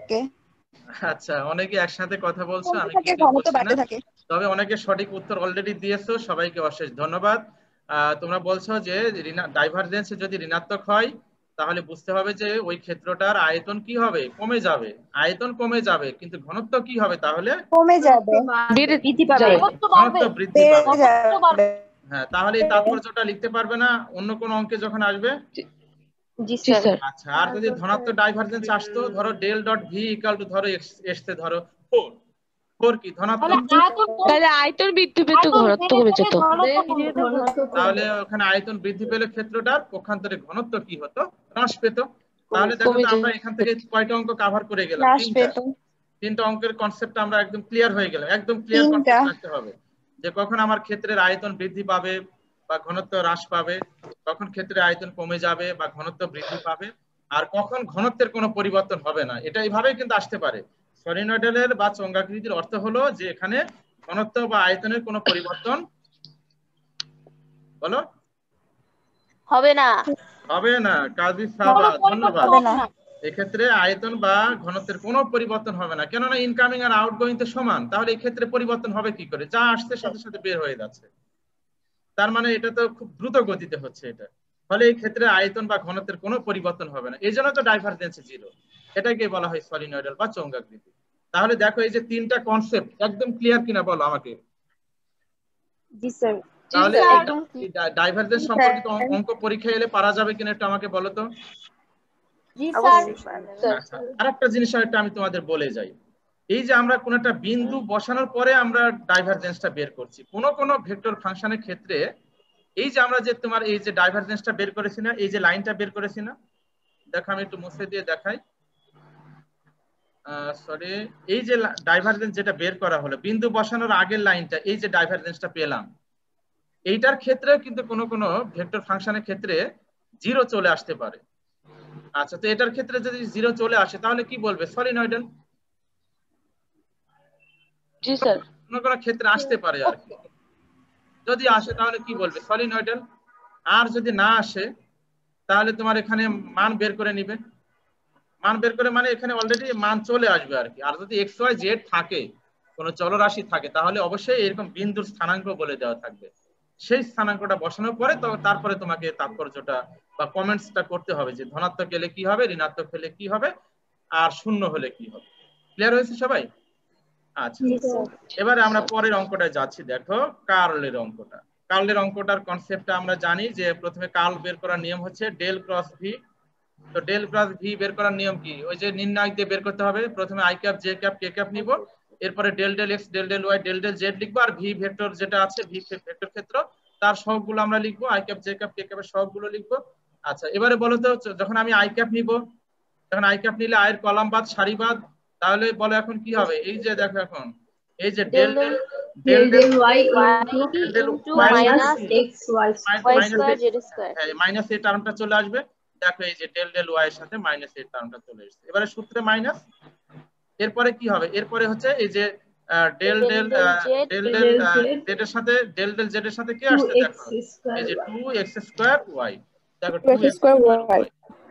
আচ্ছা অনেকে একসাথে কথা বলছো, আমি কিছু বলছি না, তবে অনেকে সঠিক উত্তর অলরেডি দিয়েছো, সবাইকে অশেষ ধন্যবাদ। তোমরা বলছো যে ডাইভারজেন্স যদি ঋণাত্মক হয় তাহলে বুঝতে হবে যে ওই ক্ষেত্রটার আয়তন কি হবে? কমে যাবে। আয়তন কমে যাবে কিন্তু ঘনত্ব কি হবে? তাহলে কমে যাবে, বৃদ্ধি পাবে। ঘনত্ব বৃদ্ধি পাবে। হ্যাঁ তাহলে এই তাৎপর্যটা লিখতে পারবে না অন্য কোন অঙ্কে যখন আসবে? জি স্যার। আচ্ছা আর যদি ধনাত্মক ডাইভারজেন্স আসতো, ধরো del dot v equal to ধরো এসছে ধরো 4 কি ধনাত্মক, তাহলে আয়তন বৃদ্ধি পেত, ঘনত্ব কমে যেত। তাহলে ওখানে আয়তন বৃদ্ধি পেলে ক্ষেত্রটার পক্ষান্তরে ঘনত্ব কি হতো? হ্রাস পেত। তাহলে দেখো তো আমরা এখান থেকে কয়টা অঙ্ক কভার করে গেলাম? 3টা অঙ্কের কনসেপ্ট আমরা একদম ক্লিয়ার হয়ে গেলাম। একদম ক্লিয়ার কনসেপ্ট রাখতে হবে যে কখন আমার ক্ষেত্রের আয়তন বৃদ্ধি পাবে বা ঘনত্ব হ্রাস পাবে, কখন ক্ষেত্রে আয়তন কমে যাবে বা ঘনত্ব বৃদ্ধি পাবে, আর কখন ঘনত্বের কোনো পরিবর্তন হবে না। এটা এইভাবেই কিন্তু আসতে পারে। সলিনয়েডালের বা চঙ্গাকৃতির অর্থ হলো যে এখানে ঘনত্ব বা আয়তনের কোনো পরিবর্তন বলো হবে না। হবে না। কাজী সাবা ধন্যবাদ। এক্ষেত্রে আয়তন বা ঘনত্বের কোনো পরিবর্তন হবে না, কেননা ইনকামিং আর আউটগোয়িং তো সমান। তাহলে এই ক্ষেত্রে পরিবর্তন হবে কি করে? যা আসছে সাথে সাথে বের হয়ে যাচ্ছে। তার মানে এটা তো খুব দ্রুত গতিতে হচ্ছে এটা, ফলে এই ক্ষেত্রে আয়তন বা ঘনত্বের কোনো পরিবর্তন হবে না, এই জন্য তো ডাইভারজেন্স জিরো। এটাকে বলা হয় সলিনয়েডাল বা চৌম্বকাকৃতি। তাহলে দেখো এই যে তিনটা কনসেপ্ট একদম ক্লিয়ার কিনা বলো আমাকে। জি স্যার। তাহলে একদম ডাইভারজেন্স সম্পর্কিত অঙ্ক পরীক্ষায় এলে পারা যাবে কিনা একটু আমাকে বলো তো। জি স্যার। আচ্ছা, আরেকটা জিনিস হয়তো আমি তোমাদের বলে যাই, এই যে আমরা কোন একটা বিন্দু বসানোর পরে আমরা ডাইভারজেন্সটা বের করছি, কোন কোন ভেক্টর ফাংশনের ক্ষেত্রে এই যে আমরা যে তোমার এই যে ডাইভারজেন্সটা বের করেছি না, এই যে লাইনটা বের করেছি না, দেখো আমি একটু মুছে দিয়ে দেখাই। সরি, এই যে ডাইভারজেন্স যেটা বের করা হলো বিন্দু বসানোর আগের লাইনটা, এই যে ডাইভারজেন্সটা পেলাম, এইটার ক্ষেত্রে কিন্তু কোন কোন ভেক্টর ফাংশনের ক্ষেত্রে জিরো চলে আসতে পারে। আচ্ছা, তো এটার ক্ষেত্রে যদি জিরো চলে আসে তাহলে কি বলবে? সলিনয়েডাল। জি স্যার। কোন কোন ক্ষেত্রে আসতে পারে আর কি, যদি আসে তাহলে কি বলবে? সলিনয়েডাল। আর যদি না আসে তাহলে তোমার এখানে মান বের করে নিবে, মান বের করে মানে এখানে অলরেডি মান চলে আসবে আর কি। আর যদি এক্স ওয়াই জেড থাকে, কোন চলরাশি থাকে, তাহলে অবশ্যই এরকম বিন্দুর স্থানাঙ্ক বলে দেওয়া থাকবে, সেই স্থানাঙ্কটা বসানোর পরে তো তারপরে তোমাকে তাৎপর্যটা বা কমেন্টসটা করতে হবে যে ধনাত্মক এলে কি হবে, ঋণাত্মক হলে কি হবে, আর শূন্য হলে কি হবে। ক্লিয়ার হয়েছে সবাই? আচ্ছা, এবারে আমরা পরের অঙ্কটায় যাচ্ছি। দেখো কার্লের অঙ্কটা। কার্লের অঙ্কটার কনসেপ্টটা আমরা জানি যে প্রথমে কার্ল বের করার নিয়ম হচ্ছে ডেল ক্রস ভি। তো ডেল ক্রস ভি বের করার নিয়ম কি? ওই যে নির্ণায়ক দিয়ে বের করতে হবে। প্রথমে i cap j cap k cap নিব, এরপরে del del x del del y del del z লিখবো, আর ভি ভেক্টর যেটা আছে ভি ভেক্টর ক্ষেত্র তার সহগগুলো আমরা লিখবো, আই ক্যাপ জে ক্যাপ কে ক্যাপের সহগগুলো লিখবো। আচ্ছা, এবারে বলো তো যখন আমি আই ক্যাপ নিব, যখন আই ক্যাপ নিলে আয়ের কলাম বাদ সারি বাদ, তাহলে বলো এখন কি হবে? এই যে দেখো এখন এই যে del del del del y into minus x Y square Z square. মাইনাস এই টার্মটা চলে আসবে। দেখো এই যে ডেল ডেল ওয়াই এর সাথে মাইনাস এই টার্মটা চলে এসেছে। এবারে সূত্রে মাইনাস, এরপরে কি হবে? এরপরে হচ্ছে এই যে del del del del z এর সাথে ডেল ডেল জেড এর সাথে কি আসছে? দেখো এই যে 2x স্কয়ার y। দেখো 2x স্কয়ার y।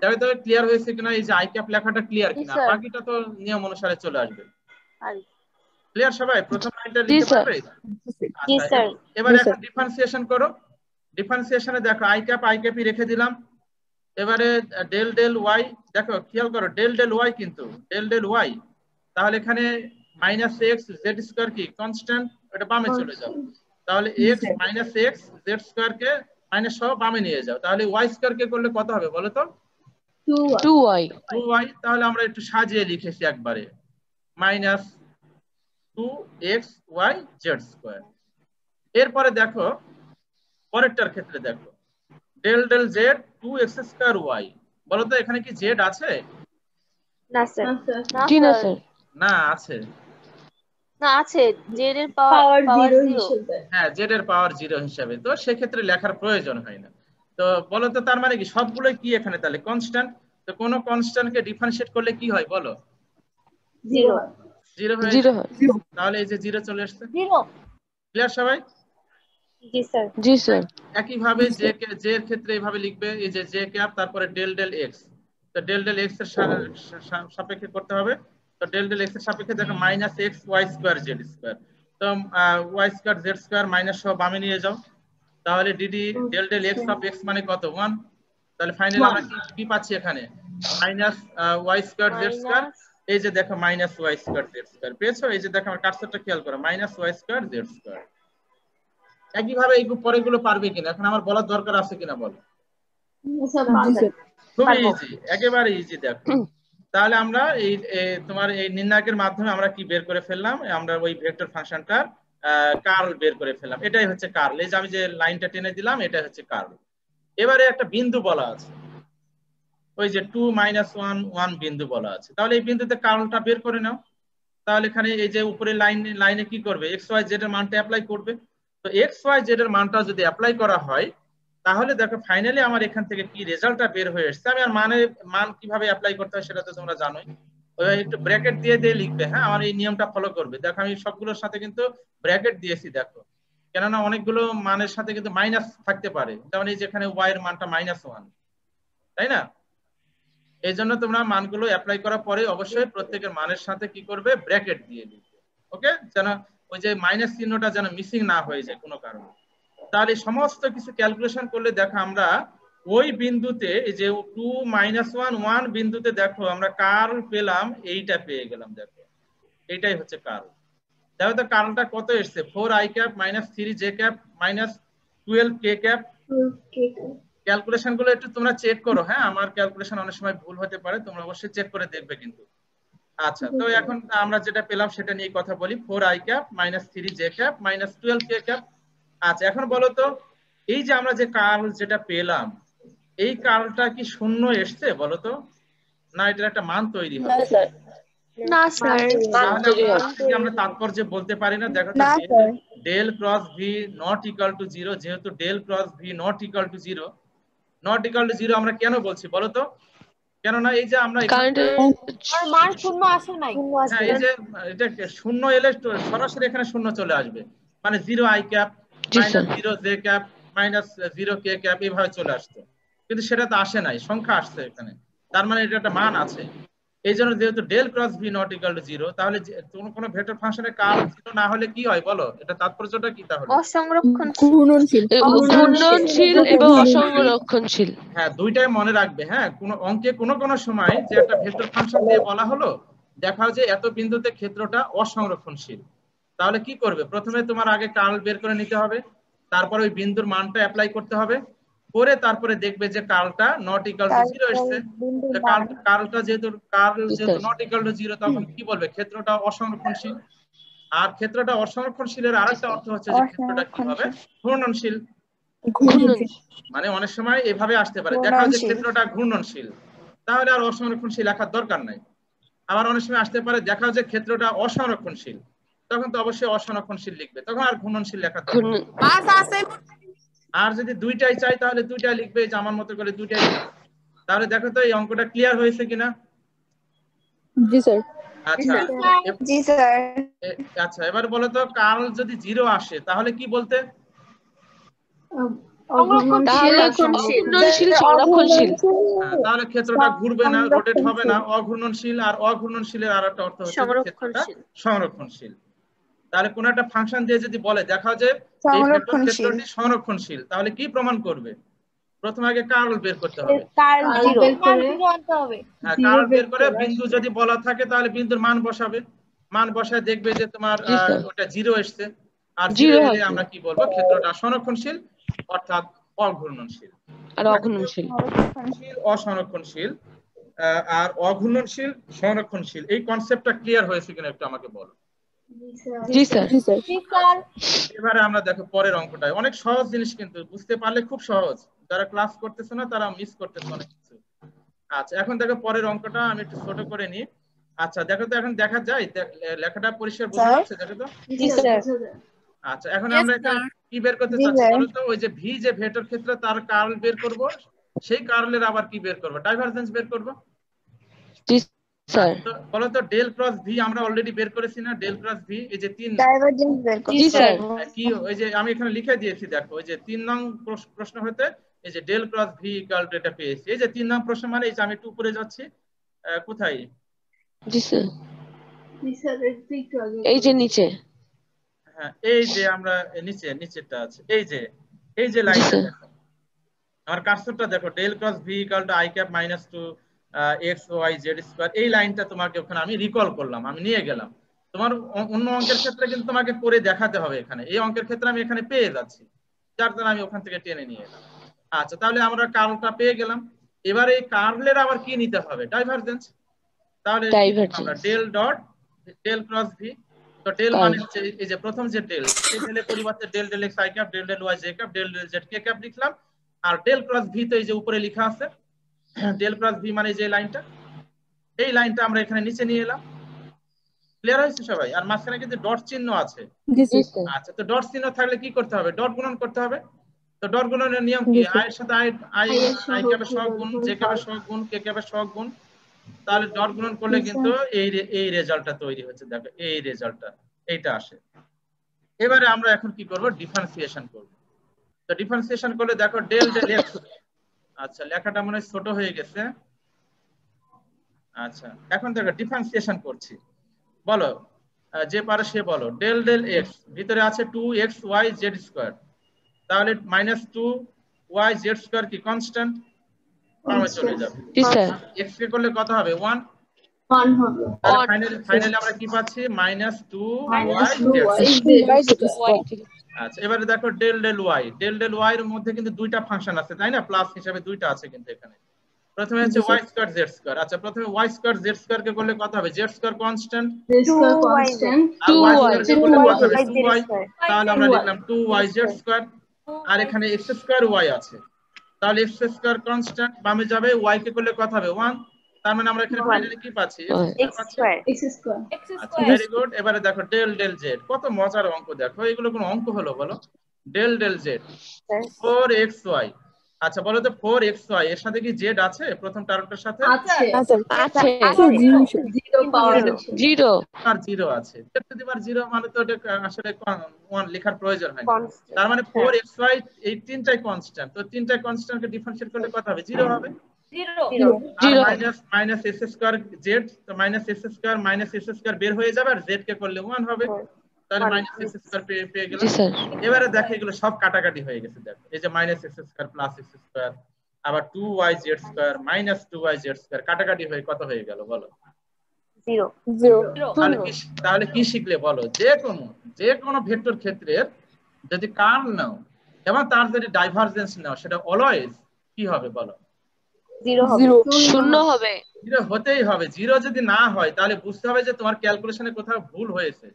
দেখো তো ক্লিয়ার হয়েছে কিনা? এই যে আই ক্যাপ লেখাটা ক্লিয়ার কিনা? বাকিটা তো নিয়ম অনুসারে চলে আসবে। ক্লিয়ার সবাই? প্রথম লাইনটা লিখতে পারবে? জি স্যার। এবারে এখন ডিফারেন্সিয়েশন করো। ডিফারেন্সিয়েশনে দেখো আই ক্যাপই রেখে দিলাম। এবারে ডেল ডেল ওয়াই, দেখো খেয়াল করো ডেল ডেল ওয়াই কিন্তু ডেল ডেল ওয়াই, তাহলে এখানে মাইনাস এক্স জেড স্কয়ার কি কনস্ট্যান্ট, এটা বামে চলে যাও। তাহলে X minus X Z square কে মাইনাস সহ বামে নিয়ে যাও, তাহলে ওয়াই স্কয়ার কে করলে কত হবে বলো তো? 2y। 2y। তাহলে আমরা একটু সাজিয়ে লিখেছি একবারে, মাইনাস 2xy জেড স্কয়ার। এরপরে দেখো পরেরটার ক্ষেত্রে দেখো del del z 2x square y। বলো তো এখানে কি জেড আছে? না স্যার। জি না স্যার। না আছে, না আছে, জেড এর পাওয়ার 0 হিসেবে। হ্যাঁ জেড এর পাওয়ার 0 হিসাবে, তো সেক্ষেত্রে লেখার প্রয়োজন হয় না। তো বলো তো তার মানে কি সবগুলোই কি এখানে তাহলে কনস্ট্যান্ট? তো কোন কনস্ট্যান্টকে ডিফারেন্সিয়েট করলে কি হয় বলো? 0 0 হয়ে 0 যায়। হয়। তাহলে এই যে 0 চলে আসছে। 0। ক্লিয়ার সবাই? জি স্যার। জি স্যার। একইভাবে জে এর ক্ষেত্রে এইভাবে লিখবে, এই যে জে ক্যাপ তারপরে ডেল ডেল এক্স। তো ডেল ডেল এক্স এর সাপেক্ষে করতে হবে। তো ডেল ডেল এক্স এর সাপেক্ষে দেখো minus x Y square Z square. তো Y square Z square minus সহ বামে নিয়ে যাও, তাহলে DD del del x of x মানে কত? 1। তাহলে ফাইনালি আমরা কি পাচ্ছি এখানে? Minus Y square Z square. এই যে দেখো minus Y square Z square পেয়েছো। এই যে দেখো আমার কার্সরটা খেয়াল করো, minus Y square Z square. একইভাবে এই পরেগুলো পারবে কিনা এখন আমার বলার দরকার আছে কিনা বলো? খুবই ইজি, একেবারে ইজি। দেখো তাহলে আমরা এই তোমার এই নির্ণায়কের মাধ্যমে আমরা কি বের করে ফেললাম? আমরা ওই ভেক্টর ফাংশনটার কার্ল বের করে ফেললাম। এটাই হচ্ছে কার্ল। এই যে আমি যে লাইনটা টেনে দিলাম এটাই হচ্ছে কার্ল। এবারে একটা বিন্দু বলা আছে, ওই যে 2 - 1 1 বিন্দু বলা আছে। তাহলে এই বিন্দুতে কার্লটা বের করে নাও। তাহলে এখানে এই যে উপরে লাইনে কি করবে? এক্স ওয়াই জেড এর মানটা অ্যাপ্লাই করবে। তো এক্স ওয়াই জেড এর মানটা যদি অ্যাপ্লাই করা হয় তাহলে দেখো ফাইনালি আমার এখান থেকে কি রেজাল্টটা বের হয়ে এসেছে। আমি আর মান কিভাবে অ্যাপ্লাই করতে হয় সেটা তো তোমরা জানোই। ওই একটু ব্র্যাকেট দিয়ে দিয়ে লিখবে, হ্যাঁ আমার এই নিয়মটা ফলো করবে। দেখো আমি সবগুলোর সাথে কিন্তু ব্র্যাকেট দিয়েছি, দেখো কেননা অনেকগুলো মানের সাথে কিন্তু মাইনাস থাকতে পারে, যেমন এই যেখানে ওয়াই এর মানটা -1, তাই না? এই জন্য তোমরা মানগুলো অ্যাপ্লাই করার পরে অবশ্যই প্রত্যেকের মানের সাথে কি করবে? ব্র্যাকেট দিয়ে লিখবে। ওকে, যেন ওই যে মাইনাস চিহ্নটা যেন মিসিং না হয়ে যায় কোনো কারণে। তাহলে সমস্ত কিছু ক্যালকুলেশন করলে দেখো আমরা ওই বিন্দুতে এই যে 2 -1 1 বিন্দুতে দেখো আমরা কার্ল পেলাম, এইটা পেয়ে গেলাম। দেখো এইটাই হচ্ছে কার্ল। দেখো তো কার্লটা কত এসছে, 4i cap -3j cap -12k cap. Calculation গুলো একটু তোমরা চেক করো, হ্যাঁ আমার ক্যালকুলেশন অনেক সময় ভুল হতে পারে, তোমরা অবশ্যই চেক করে দেখবে কিন্তু। আচ্ছা, তো এখন আমরা যেটা পেলাম সেটা নিয়ে কথা বলি, 4i cap -3j cap -12k cap. আচ্ছা, এখন বলো তো এই যে আমরা যে কার্ল যেটা পেলাম, এই কার্লটা কি শূন্য এসছে বলো তো, না এটার একটা মান তৈরি হবে? না স্যার। তাহলে আমরা তাৎপর্য বলতে পারি না। দেখো তো del cross v not equal to 0, যেহেতু del cross v not equal to 0, not equal to 0 আমরা কেন বলছি বলো তো? কেননা এই যে আমরা মান শূন্য আসে নাই। হ্যাঁ, এই যে এটা শূন্য এলে সরাসরি এখানে শূন্য চলে আসবে, মানে 0i cap -0j cap -0k cap এইভাবে চলে আসতো, কিন্তু সেটা তো আসে নাই, সংখ্যা আসছে এখানে, তার মানে এটা একটা মান আছে। এই জন্য যেহেতু del cross v not equal to 0, তাহলে কোনো ভেক্টর ফাংশনের কার্ল 0 না হলে কি হয় বলো, এটা তাৎপর্যটা কি তাহলে? অসংরক্ষণশীল এবং অসংরক্ষণশীল। হ্যাঁ, দুইটাই মনে রাখবে। হ্যাঁ, কোনো অঙ্কে কোনো সময় যে একটা ভেক্টর ফাংশন দিয়ে বলা হলো, দেখাও যে এত বিন্দুতে ক্ষেত্রটা অসংরক্ষণশীল, তাহলে কি করবে? প্রথমে তোমার আগে কার্ল বের করে নিতে হবে, তারপর ওই বিন্দুর মানটা অ্যাপ্লাই করতে হবে, করে তারপরে দেখবে যে কার্লটা নট ইকুয়াল টু 0 এসেছে। কার্লটা যেহেতু নট ইকুয়াল টু 0, তখন কি বলবে? ক্ষেত্রটা অসংরক্ষণশীল। আর ক্ষেত্রটা অসংরক্ষণশীলের আরেকটা অর্থ হচ্ছে যে ক্ষেত্রটা কি হবে? ঘূর্ণনশীল। মানে অনেক সময় এভাবে আসতে পারে, দেখাও যে ক্ষেত্রটা ঘূর্ণনশীল, তাহলে আর অসংরক্ষণশীল লেখার দরকার নাই। আবার অনেক সময় আসতে পারে, দেখাও যে ক্ষেত্রটা অসংরক্ষণশীল, তখন তো অবশ্যই অসংরক্ষণশীল লিখবে, তখন আর ঘূর্ণনশীল লেখার দরকার নেই। আর যদি দুইটাই চাই তাহলে দুইটাই লিখবে, যে আমার মতো করে দুইটাই লিখবে। তাহলে দেখো তো এই অঙ্কটা ক্লিয়ার হয়েছে কিনা? জি স্যার। আচ্ছা, জি স্যার। আচ্ছা এবার বলো তো কার্ল যদি 0 আসে তাহলে কি বলতে? তাহলে ক্ষেত্রটা ঘুরবে না, রোটেট হবে না, অঘূর্ণনশীল। আর অঘূর্ণনশীলের আরেকটা অর্থ হচ্ছে ক্ষেত্রটা সংরক্ষণশীল। তাহলে কোন একটা ফাংশন দিয়ে যদি বলে দেখাও যে এই ভেক্টর ক্ষেত্রটি সংরক্ষণশীল, তাহলে কি প্রমাণ করবে? প্রথমে আগে কার্ল বের করতে হবে। কার্ল বের করে বিন্দু যদি বলা থাকে তাহলে বিন্দুর মান বসাবে, মান বসায় দেখবে যে তোমার ওটা 0 এসছে, আর 0 এলে আমরা কি বলবো? ক্ষেত্রটা সংরক্ষণশীল অর্থাৎ অঘূর্ণনশীল। আর অঘূর্ণনশীল অসংরক্ষণশীল আর অঘূর্ণনশীল সংরক্ষণশীল, এই কনসেপ্টটা ক্লিয়ার হয়েছে কিনা একটু আমাকে বলো। জি স্যার। এবারে আমরা দেখো পরের অঙ্কটায়, অনেক সহজ জিনিস, কিন্তু বুঝতে পারলে খুব সহজ, যারা ক্লাস করতেছে না তারা মিস করতেছে অনেক কিছু। আচ্ছা, এখন দেখো পরের অঙ্কটা আমি একটু ছোট করে নিই। আচ্ছা দেখো তো, এখন দেখা যায় লেখাটা পরিষ্কার বোঝা যাচ্ছে? দেখো তো। জি স্যার। আচ্ছা, এখন আমরা এখানে কি বের করতে চাচ্ছি বলো তো? ওই যে ভি যে ভেক্টর ক্ষেত্র, তার কার্ল বের করব, সেই কার্লের আবার কি বের করব? ডাইভারজেন্স বের করব। জি স্যার। বলো তো ডেল ক্রস ভি আমরা অলরেডি বের করেছি না? ডেল ক্রস ভি, এই যে 3 ডাইভারজেন্স বের করব। জি স্যার। কি ওই যে আমি এখানে লিখে দিয়েছি, দেখো ওই যে 3 নং প্রশ্ন হতে এই যে del cross v equal to এটা পেয়েছি। এই যে 3 নং প্রশ্ন, মানে এই যে আমি একটু উপরে যাচ্ছি, কোথায়? জি স্যার। এই যে নিচে। হ্যাঁ, এই যে আমরা নিচেরটা আছে, এই যে লাইনটা দেখো, আমার কার্সরটা দেখো, del cross v equal to i cap -2 x y z square, এই লাইনটা তোমাকে ওখানে আমি রিকল করলাম, আমি নিয়ে গেলাম। তোমার অন্য অঙ্কের ক্ষেত্রে কিন্তু তোমাকে করে দেখাতে হবে, এখানে এই অঙ্কের ক্ষেত্রে আমি এখানে পেয়ে যাচ্ছি, যার দ্বারা আমি ওখান থেকে টেনে নিয়ে এলাম। আচ্ছা, তাহলে আমরা কার্লটা পেয়ে গেলাম। এবার এই কার্লের আবার কি নিতে হবে? ডাইভারজেন্স। তাহলে আমরা ডেল ক্রস ভি, তো ডেল মানে হচ্ছে এই যে প্রথম যে ডেল, সেই ডেলের পরিবর্তে del del x i cap, del del y j cap, del del z k cap লিখলাম। আর ডেল ক্রস ভি তো এই যে উপরে লেখা আছে, ডেল ক্রস ভি মানে যে লাইনটা, এই লাইনটা আমরা এখানে নিচে নিয়ে এলাম। ক্লিয়ার হয়েছে সবাই? আর মাঝখানে কিন্তু ডট চিহ্ন আছে। আচ্ছা, তো ডট চিহ্ন থাকলে কি করতে হবে? ডট গুণন করতে হবে। তো ডট গুণনের নিয়ম কি? i এর সাথে i ক্যাপের সহগ গুণ, j ক্যাপের সহগ গুণ, k ক্যাপের সহগ গুণ। তাহলে ডট গুণন করলে কিন্তু এই রেজাল্টটা তৈরি হচ্ছে। দেখো এই রেজাল্টটা এইটা আসে। এবারে আমরা এখন কি করব? ডিফারেন্সিয়েশন করব। তো ডিফারেন্সিয়েশন করলে দেখো ডেল ডেল x, আচ্ছা লেখাটা মনে হয় ছোট হয়ে গেছে। আচ্ছা, এখন দেখো ডিফারেন্সিয়েশন করছি, বলো যে পারে সে বলো। ডেল ডেল x ভিতরে আছে 2xy z স্কয়ার, তাহলে -2y(z²) কি কনস্ট্যান্ট, কমে চলে যাবে। জি স্যার x কে করলে কত হবে 1, 1 হবে। তাহলে ফাইনালি আমরা কি পাচ্ছি -2y(z²). আচ্ছা এবারে দেখো del del y, del del y এর মধ্যে কিন্তু দুইটা ফাংশন আছে তাই না, প্লাস হিসেবে দুইটা আছে কিন্তু এখানে। প্রথমে হচ্ছে y²(z²), আচ্ছা প্রথমে y²(z²) কে করলে কত হবে, z² কনস্ট্যান্ট, z² কনস্ট্যান্ট, আর y² কে করলে কত হবে 2y, 2y, তাহলে আমরা লিখলাম 2yz², আর এখানে x²y আছে, তাহলে x² কনস্ট্যান্ট, বামে যাবে, y কে করলে কত হবে 1, তার মানে আমরা এখানে ফাইনালি কি পাচ্ছি x²। x²। আচ্ছা ভেরি গুড। এবারে দেখো ডেল ডেল জেড, কত মজার অঙ্ক দেখো, এগুলো কোন অঙ্ক হলো বলো, ডেল ডেল জেড 4xy। আচ্ছা বলো তো 4xy এর সাথে কি জেড আছে প্রথম টার্মটার সাথে? আছে আছে জিরো পাওয়ার জিরো আর জিরো আছে, জিরো মানে তো এটা আসলে 1 লেখার প্রয়োজন হয় না, তার মানে 4xy এই তিনটাই কনস্ট্যান্ট, তো তিনটাই কনস্ট্যান্টকে ডিফারেন্সিয়েট করলে কত হবে, জিরো হবে। আর মাইনাস s²z, তো -s² বের হয়ে যাবে, আর z কে করলে 1 হবে, তাহলে -s² পেয়ে গেলাম। জি স্যার এবারে দেখো এগুলো সব কাটাকাটি হয়ে গেছে, দেখো এই যে -s² প্লাস s², আবার 2yz² -2yz² কাটাকাটি হয়ে কত হয়ে গেল বলো, 0 তাহলে কি শিখলে বলো, যে কোনো ভেক্টর ক্ষেত্রের যদি কার্ল নাও এবং তার যদি ডাইভারজেন্স নাও, সেটা অলওয়েজ কি হবে বলো, 0 শূন্য হবে। জিরো হতেই হবে। জিরো যদি না হয় তাহলে বুঝতে হবে যে তোমার ক্যালকুলেশনে কোথাও ভুল হয়েছে,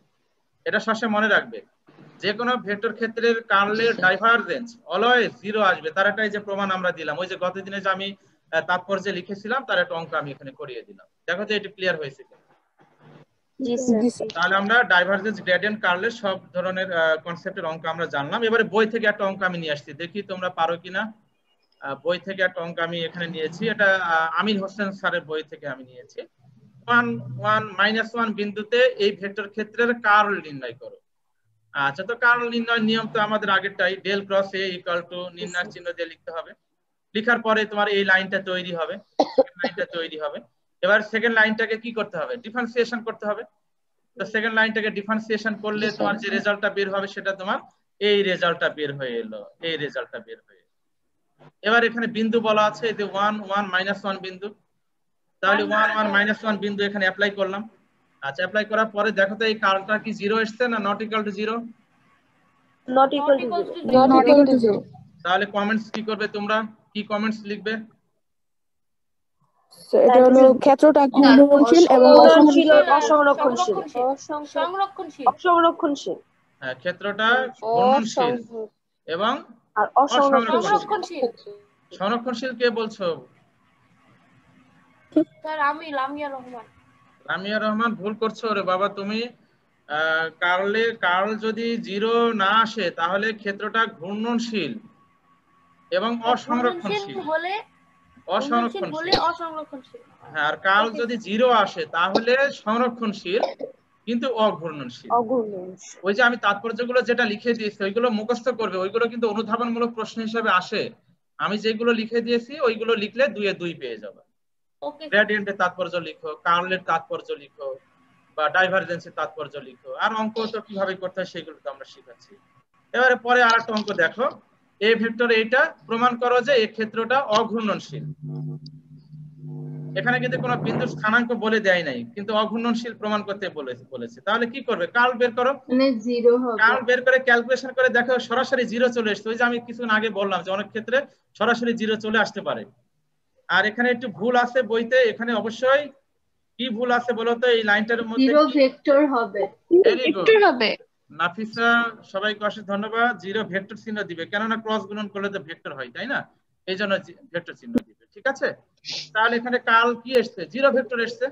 এটা সবসময় মনে রাখবে। যে কোনো ভেক্টর ক্ষেত্রের কার্লের ডাইভারজেন্স অলওয়েজ 0 আসবে, তার একটা এই যে প্রমাণ আমরা দিলাম, ওই যে গত দিনে যে আমি তাৎপর্যে লিখেছিলাম তার একটা অঙ্ক আমি এখানে করিয়ে দিলাম, দেখো তো এটা ক্লিয়ার হয়েছে কিনা। তাহলে আমরা ডাইভারজেন্স, গ্রেডিয়েন্ট, কার্লের সব ধরনের কনসেপ্টের অঙ্ক আমরা জানলাম। এবারে বই থেকে একটা অঙ্ক আমি নিয়ে আসছি, দেখি তোমরা পারো কিনা। বই থেকে একটা অঙ্ক আমি এখানে নিয়েছি, এটা আমিন হোসেন স্যারের বই থেকে আমি নিয়েছি। 1 বিন্দুতে এই ভেক্টর ক্ষেত্রের কার্ল নির্ণয় করো। আচ্ছা তো কার্ল নির্ণয় নিয়ম তো আমাদের আগেরটাই, del cross A equal to নির্ণয় চিহ্ন দিয়ে লিখতে হবে, লিখার পরে তোমার এই লাইনটা তৈরি হবে, এবার সেকেন্ড লাইনটাকে কি করতে হবে, ডিফারেন্সিয়েশন করতে হবে। তো সেকেন্ড লাইনটাকে ডিফারেন্সিয়েশন করলে তোমার যে রেজাল্টটা বের হবে সেটা তোমার এই রেজাল্টটা বের হয়ে এলো, এই রেজাল্টটা বের হয়ে। এবার এখানে বিন্দু বলা আছে এই যে 1 1 -1 বিন্দু, তাহলে 1 1 -1 বিন্দু এখানে অ্যাপ্লাই করলাম। আচ্ছা অ্যাপ্লাই করার পরে দেখো তো এই কার্লটা কি 0 এসেছে না not equal to 0? not equal to 0। তাহলে কমেন্টস কি করবে তোমরা, কি কমেন্টস লিখবে? এটা হলো ক্ষেত্রটা ঘূর্ণনশীল এবং অসংরক্ষণশীল। হ্যাঁ ক্ষেত্রটা ঘূর্ণনশীল এবং আর অসংরক্ষণশীল। সংরক্ষণশীল কে বলছো? স্যার আমি লামিয়া রহমান। লামিয়া রহমান ভুল করছো রে বাবা তুমি। কার্ল যদি 0 না আসে তাহলে ক্ষেত্রটা ঘূর্ণনশীল এবং অসংরক্ষণশীল। হ্যাঁ আর কার্ল যদি 0 আসে তাহলে সংরক্ষণশীল কিন্তু অঘূর্ণনশীল। ওই যে আমি তাৎপর্যগুলো যেটা লিখে দিয়েছি ওইগুলো মুখস্থ করবে, ওইগুলো কিন্তু অনুধাবনমূলক প্রশ্ন হিসেবে আসে। আমি যেগুলো লিখে দিয়েছি ওইগুলো লিখলে 2 এ 2 পেয়ে যাবে। গ্রেডিয়েন্টের তাৎপর্য লিখো, কার্লের তাৎপর্য লিখো, বা ডাইভারজেন্সের তাৎপর্য লিখো, আর অঙ্ক তো কিভাবে করতে হয় সেগুলো তো আমরা শিখাচ্ছি। এবারে পরে আরেকটা অঙ্ক দেখো, এই ভেক্টর এইটা প্রমাণ করো যে এই ক্ষেত্রটা অঘূর্ণনশীল। এখানে কিন্তু কোনো বিন্দুর স্থানাঙ্ক বলে দেয় নাই, কিন্তু অঘূর্ণনশীল প্রমাণ করতে বলেছে। তাহলে কি করবে, কার্ল বের করো, মানে 0 হবে। কার্ল বের করে ক্যালকুলেশন করে দেখো সরাসরি 0 চলে আসছে। ওই যে আমি কিছুক্ষণ আগে বললাম যে অনেক ক্ষেত্রে সরাসরি 0 চলে আসতে পারে। আর এখানে একটু ভুল আছে বইতে, এখানে অবশ্যই কি ভুল আছে বলো তো, এই লাইনটার মধ্যে 0 ভেক্টর হবে। ভেক্টর হবে। নাফিসা সবাইকে অশেষ ধন্যবাদ। 0 ভেক্টর চিহ্ন দিবে, কেননা ক্রস গুণন করলে তো ভেক্টর হয় তাই না, এই জন্য ভেক্টর চিহ্ন দিবে। ঠিক আছে, তাহলে এখানে কার্ল কি এসছে, 0 ভেক্টর এসছে।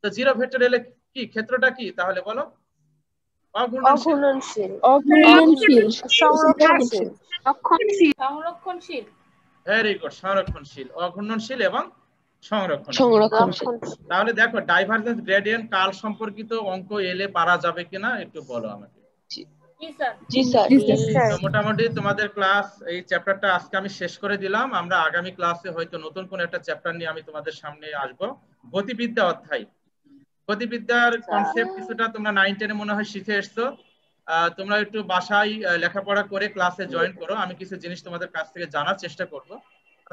তো 0 ভেক্টর এলে কি ক্ষেত্রটা কি তাহলে বলো, অঘূর্ণনশীল। সংরক্ষণশীল। ভেরি গুড, সংরক্ষণশীল, অঘূর্ণনশীল এবং সংরক্ষণশীল। তাহলে দেখো ডাইভারজেন্স, গ্রেডিয়েন্ট, কার্ল সম্পর্কিত অঙ্ক এলে পারা যাবে কিনা একটু বলো আমাকে। জি স্যার। তো মোটামুটি তোমাদের ক্লাস এই চ্যাপ্টারটা আজকে আমি শেষ করে দিলাম। আমরা আগামী ক্লাসে হয়তো নতুন কোন একটা চ্যাপ্টার নিয়ে আমি তোমাদের সামনে আসব। গতিবিদ্যা অধ্যায়, গতিবিদ্যার কনসেপ্ট কিছুটা তোমরা 9 10 এ মনে হয় শিখে এসছো। তোমরা একটু বাসায় লেখাপড়া করে ক্লাসে জয়েন করো। আমি কিছু জিনিস তোমাদের কাছ থেকে জানার চেষ্টা করব।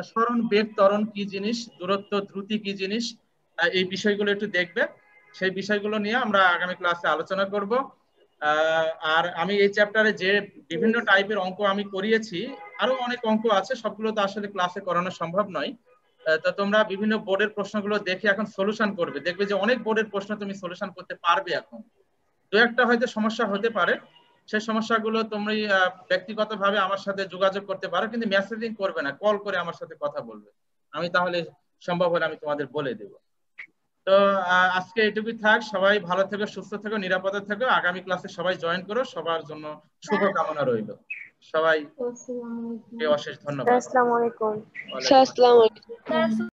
স্মরণ, বেগ, ত্বরণ কি জিনিস, দূরত্ব, দ্রুতি কি জিনিস, এই বিষয়গুলো একটু দেখবে। সেই বিষয়গুলো নিয়ে আমরা আগামী ক্লাসে আলোচনা করব। আর আমি এই চ্যাপ্টারে যে বিভিন্ন টাইপের অঙ্ক আমি করিয়েছি, আরো অনেক অঙ্ক আছে, সবগুলো তো আসলে ক্লাসে করানো সম্ভব নয়। তো তোমরা বিভিন্ন বোর্ডের প্রশ্নগুলো দেখে এখন সলিউশন করবে, দেখবে যে অনেক বোর্ডের প্রশ্ন তুমি সলিউশন করতে পারবে। এখন দু একটা হয়তো সমস্যা হতে পারে, সেই সমস্যাগুলো তুমি ব্যক্তিগতভাবে আমার সাথে যোগাযোগ করতে পারো, কিন্তু মেসেজিং করবে না, কল করে আমার সাথে কথা বলবে। আমি তাহলে সম্ভব হলে আমি তোমাদের বলে দেব। তো আজকে এটুকুই থাক। সবাই ভালো থেকো, সুস্থ থেকো, নিরাপদে থেকো। আগামী ক্লাসে সবাই জয়েন করো। সবার জন্য শুভ কামনা রইল। সবাই অশেষ ধন্যবাদ। আসসালামু আলাইকুম। ওয়ালাইকুম আসসালামু আসসালাম। আলাইকুম।